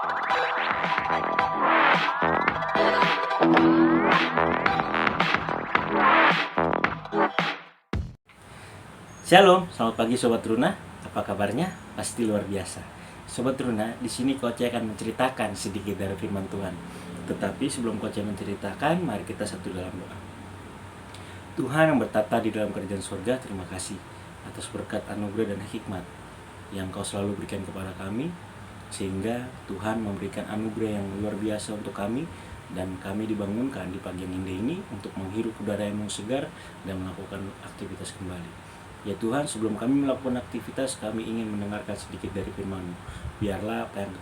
Shalom, selamat pagi Sobat Runa. Apa kabarnya? Pasti luar biasa. Sobat Runa, di sini Koce akan menceritakan sedikit dari firman Tuhan. Tetapi sebelum Koce menceritakan, mari kita satu dalam doa. Tuhan yang bertata di dalam kerajaan surga, terima kasih atas berkat anugerah dan hikmat yang Kau selalu berikan kepada kami, sehingga Tuhan memberikan anugerah yang luar biasa untuk kami, dan kami dibangunkan di pagi yang indah ini untuk menghirup udara yang segar dan melakukan aktivitas kembali. Ya Tuhan, sebelum kami melakukan aktivitas, kami ingin mendengarkan sedikit dari firman-Mu. Biarlah apa yang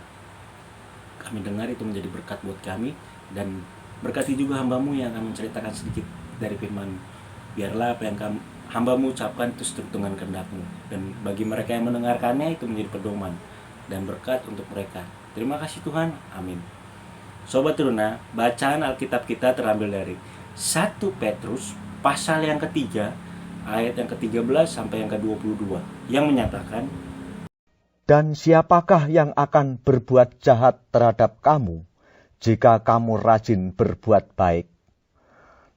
kami dengar itu menjadi berkat buat kami, dan berkati juga hamba-Mu yang akan menceritakan sedikit dari firman-Mu. Biarlah apa yang hamba-Mu ucapkan itu seturut dengan kehendak-Mu, dan bagi mereka yang mendengarkannya itu menjadi pedoman dan berkat untuk mereka. Terima kasih Tuhan, amin. Sobat Runa, bacaan Alkitab kita terambil dari 1 Petrus pasal yang ketiga, ayat yang ke-13 sampai yang ke-22, yang menyatakan, Dan siapakah yang akan berbuat jahat terhadap kamu, jika kamu rajin berbuat baik?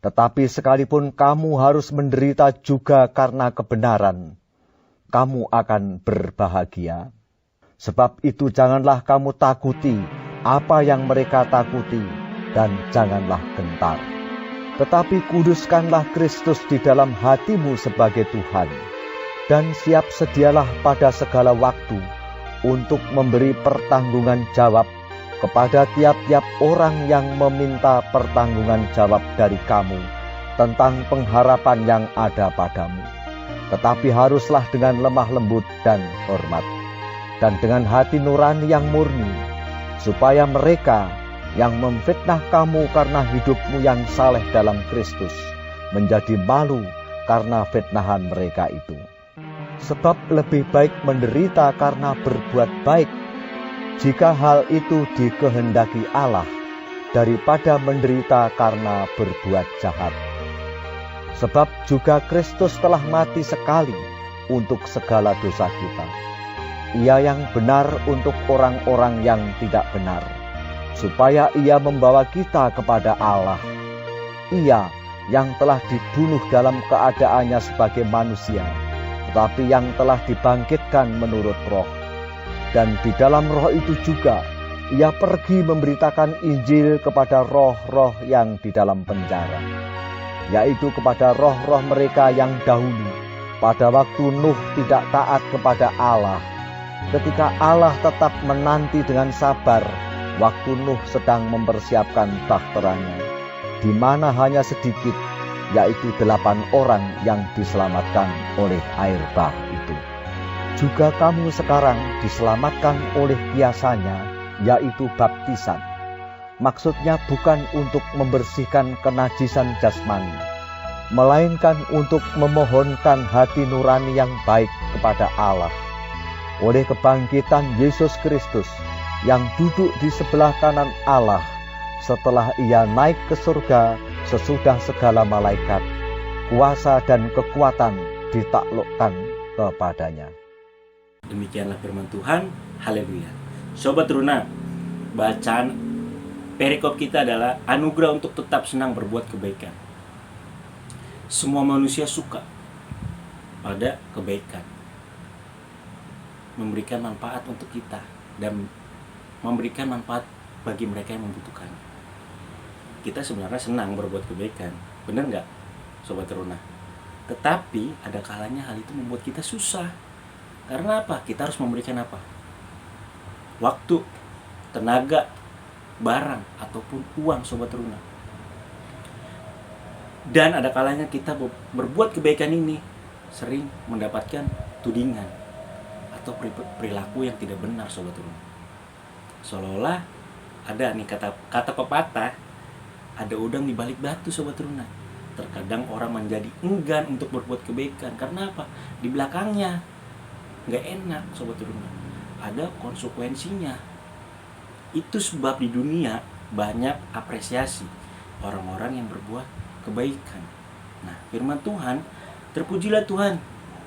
Tetapi sekalipun kamu harus menderita juga karena kebenaran, kamu akan berbahagia. Sebab itu janganlah kamu takuti apa yang mereka takuti, dan janganlah gentar. Tetapi kuduskanlah Kristus di dalam hatimu sebagai Tuhan, dan siap sedialah pada segala waktu untuk memberi pertanggungan jawab kepada tiap-tiap orang yang meminta pertanggungan jawab dari kamu tentang pengharapan yang ada padamu. Tetapi haruslah dengan lemah lembut dan hormat, dan dengan hati nurani yang murni, supaya mereka yang memfitnah kamu karena hidupmu yang saleh dalam Kristus menjadi malu karena fitnahan mereka itu. Sebab lebih baik menderita karena berbuat baik, jika hal itu dikehendaki Allah, daripada menderita karena berbuat jahat. Sebab juga Kristus telah mati sekali untuk segala dosa kita. Ia yang benar untuk orang-orang yang tidak benar, supaya ia membawa kita kepada Allah. Ia yang telah dibunuh dalam keadaannya sebagai manusia, tetapi yang telah dibangkitkan menurut roh. Dan di dalam roh itu juga, ia pergi memberitakan Injil kepada roh-roh yang di dalam penjara, yaitu kepada roh-roh mereka yang dahulu, pada waktu Nuh tidak taat kepada Allah, ketika Allah tetap menanti dengan sabar, waktu Nuh sedang mempersiapkan bahteranya, di mana hanya sedikit, yaitu 8 orang yang diselamatkan oleh air bah itu. Juga kamu sekarang diselamatkan oleh kiasanya, yaitu baptisan. Maksudnya bukan untuk membersihkan kenajisan jasmani, melainkan untuk memohonkan hati nurani yang baik kepada Allah, oleh kebangkitan Yesus Kristus, yang duduk di sebelah kanan Allah, setelah ia naik ke surga sesudah segala malaikat, kuasa dan kekuatan ditaklukkan kepadanya. Demikianlah firman Tuhan, haleluya. Sobat Runa, bacaan perikop kita adalah anugerah untuk tetap senang berbuat kebaikan. Semua manusia suka pada kebaikan, memberikan manfaat untuk kita, dan memberikan manfaat bagi mereka yang membutuhkan. Kita sebenarnya senang berbuat kebaikan, benar nggak, Sobat Runa? Tetapi ada kalanya hal itu membuat kita susah. Karena apa? Kita harus memberikan apa? Waktu, tenaga, barang, ataupun uang, Sobat Runa. Dan ada kalanya kita berbuat kebaikan ini sering mendapatkan tudingan atau perilaku yang tidak benar, Sobat Runa. Seolah-olah ada nih kata pepatah, ada udang di balik batu, Sobat Runa. Terkadang orang menjadi enggan untuk berbuat kebaikan. Karena apa? Di belakangnya nggak enak, Sobat Runa. Ada konsekuensinya. Itu sebab di dunia banyak apresiasi orang-orang yang berbuat kebaikan. Nah, firman Tuhan, terpujilah Tuhan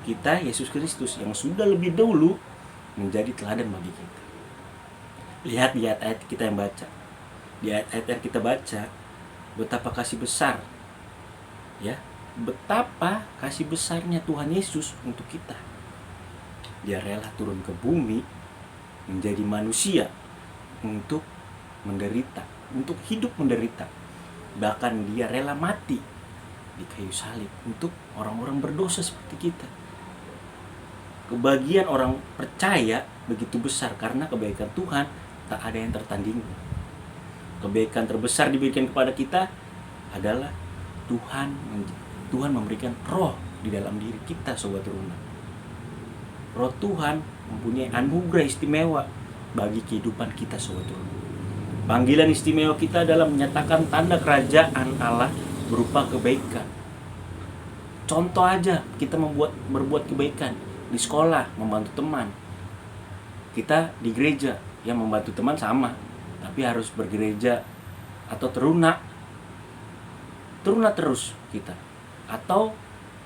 kita Yesus Kristus yang sudah lebih dahulu menjadi teladan bagi kita. Lihat di ayat-ayat kita yang baca. Di ayat-ayat yang kita baca, betapa kasih besar, ya, betapa kasih besarnya Tuhan Yesus untuk kita. Dia rela turun ke bumi menjadi manusia untuk menderita, untuk hidup menderita. Bahkan dia rela mati di kayu salib untuk orang-orang berdosa seperti kita. Kebahagiaan orang percaya begitu besar karena kebaikan Tuhan tak ada yang tertandingi. Kebaikan terbesar diberikan kepada kita adalah Tuhan memberikan roh di dalam diri kita, sobat Runa. Roh Tuhan mempunyai anugerah istimewa bagi kehidupan kita, sobat Runa. Panggilan istimewa kita adalah menyatakan tanda kerajaan Allah berupa kebaikan. Contoh aja, kita berbuat kebaikan di sekolah, membantu teman. Kita di gereja, yang membantu teman sama, tapi harus bergereja atau teruna terus kita. Atau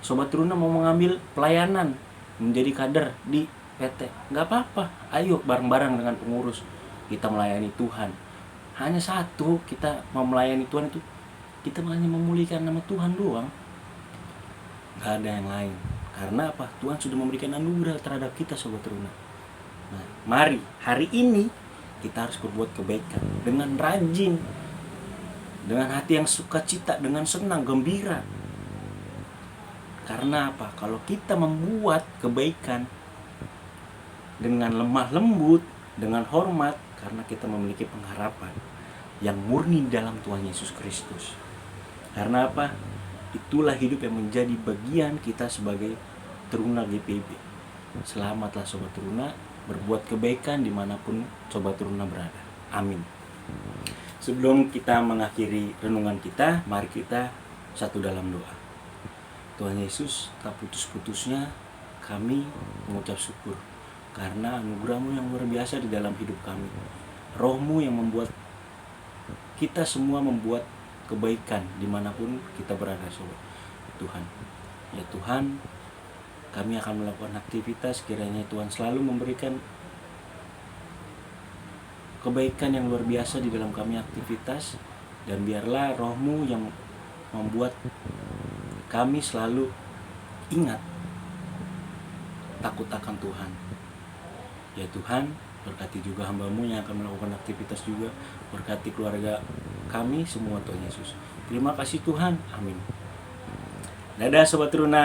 sobat teruna mau mengambil pelayanan, menjadi kader di PT, nggak apa-apa, ayo bareng-bareng dengan pengurus kita melayani Tuhan. Hanya satu, kita mau melayani Tuhan itu kita hanya memulihkan nama Tuhan doang, nggak ada yang lain. Karena apa? Tuhan sudah memberikan anugerah terhadap kita, sobat teruna. Nah, mari hari ini kita harus berbuat kebaikan dengan rajin, dengan hati yang sukacita, dengan senang, gembira. Karena apa? Kalau kita membuat kebaikan dengan lemah lembut, dengan hormat, karena kita memiliki pengharapan yang murni dalam Tuhan Yesus Kristus. Karena apa? Itulah hidup yang menjadi bagian kita sebagai teruna GPIB. Selamatlah sobat teruna, berbuat kebaikan dimanapun sobat teruna berada. Amin. Sebelum kita mengakhiri renungan kita, mari kita satu dalam doa. Tuhan Yesus, tak putus-putusnya kami mengucap syukur karena anugerah-Mu yang luar biasa di dalam hidup kami. Roh-Mu yang membuat kita semua membuat kebaikan dimanapun kita berada, sobat Tuhan. Ya Tuhan, kami akan melakukan aktivitas, kiranya Tuhan selalu memberikan kebaikan yang luar biasa di dalam kami aktivitas, dan biarlah Roh-Mu yang membuat kami selalu ingat takut akan Tuhan. Ya Tuhan, berkati juga hamba-Mu yang akan melakukan aktivitas juga, berkati keluarga kami semua Tuhan Yesus. Terima kasih Tuhan, amin. Dadah sobat teruna.